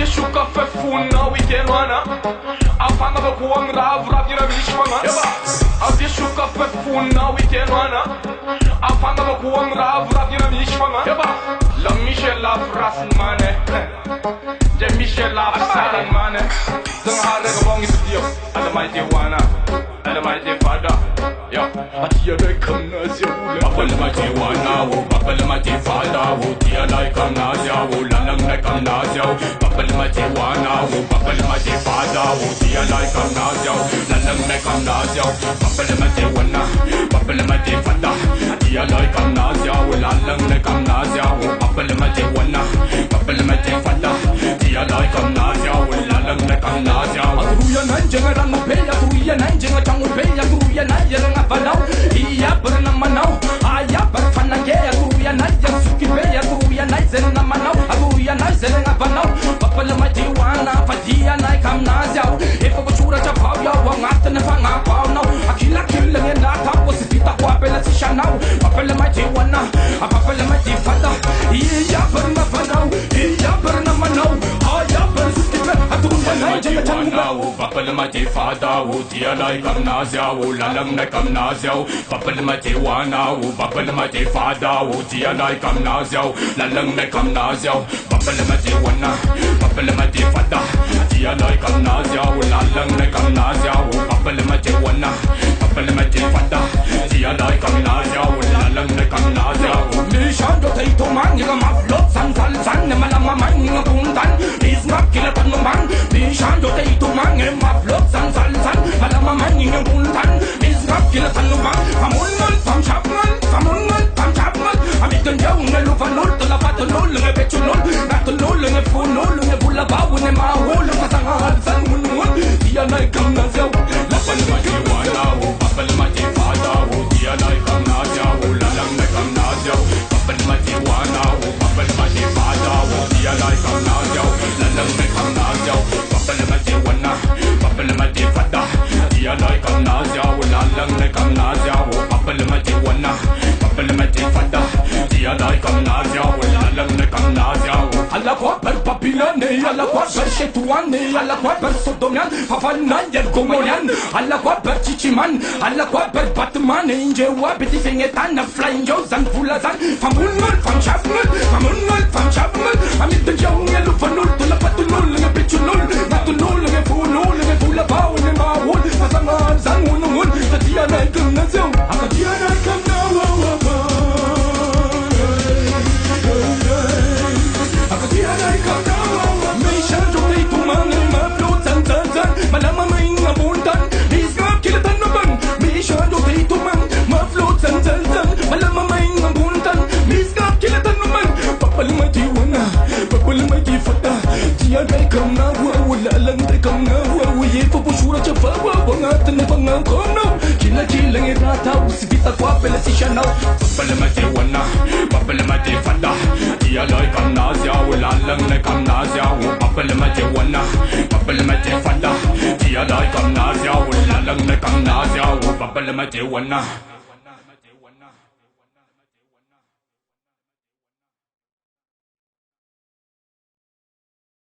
shuka fefuna wikenwana afanga bakuang rav yira bishmanga avye shuka fefuna wikenwana afanga bakuang rav yira bishmanga la Michel la frasen mane de Michel la frasen mane zang hare gabong istiyo ala mai dewana ala mai de fada ya atiya de kamna zula apal mai dewana wo apal mai de fada wo tia lai kamna zao lalang na kamna zao apal mai dewana wo apal mai de fada wo tia lai kamna zao lalang na kamna zao apal mai dewana apal mai de fada tia lai kamna zao lalang na kamna zao apal mai dewana apal mai de fada tia lai kamna zao lalang na kamna zao atuya nan jangan upeya atuya nan jangan tang upeya atuya nan yang apalau iya bernamanau aya berfanage atuya nan yang sukipeya atuya nan zena manau atuya nan zena apalau papal mati wana fadia nai kamna zao ifa bachura cha phau ya wangat na fanga pau nau akila killa ngenda ta posita kwa pela si shanau papal mati wana papal mati fata iya bernamanau iya bernamanau aya bersukipe atuya nan jangan tang upeya papal mati fada wo tia lai kamna zao lalang na kamna zao papal mati wana wo papal mati fada wo tia lai kamna zao lalang na kamna zao papal mati wana papal mati fada tia lai kamna zao lalang na kamna zao papal mati wana papal mati fada tia lai kamna zao lalang na kamna zao mission do tay to man nga maflot san ne malama man nga puntan is not kila tan man mission do tay to man nga maflot san malama man nga puntan is not kila tan man pamungal pam chapngal amit kan jaw nga lu fanul to la patulul nga betulul natulul nga funul nga bula baw ne mahul kasangal san munun dia nai kam na jaw la pal ma jiwana wo papal ma jifada wo dia nai kam na jaw lalang na kam na jaw papal ma jiwana wo papal ma jifada wo dia nai kam na jaw lalang na kam na jaw papal ma jiwana papal ma jifada dia nai kam na jaw lalang na kam na jaw papal ma jiwana papal ma jifada dia nai kam na jaw lalang na kam na jaw alla ko bar papila ne alla ko bar shetuan ne alla ko bar sodomyan fafanan yer gomonian alla ko bar chichiman alla ko bar batman inje wa biti fingetan na flying yo zan fulazan famunul fam chapnul amit de yo ngelu fanul to la patulul nge pichulul natulul nge funul nge fula baw ne mawul fasangan zan munul tatia na kum na zo akatia na kam na wa malama may nga buntan is nga kilatan na bang mission do tay tumang mafloat san malama may nga buntan is nga kilatan na bang papal may diwana papal may difata diya day kam na wala lang day kam na ye po busura cha fa wangat na pangangkom na kila ngirata usivita kwa pela si shanau papal may diwana papal may difata diya day kam na zya wala lang na kam na zya papal may diwana papal may difata dia dai kam na zao lalang na kam na zao papal ma je wana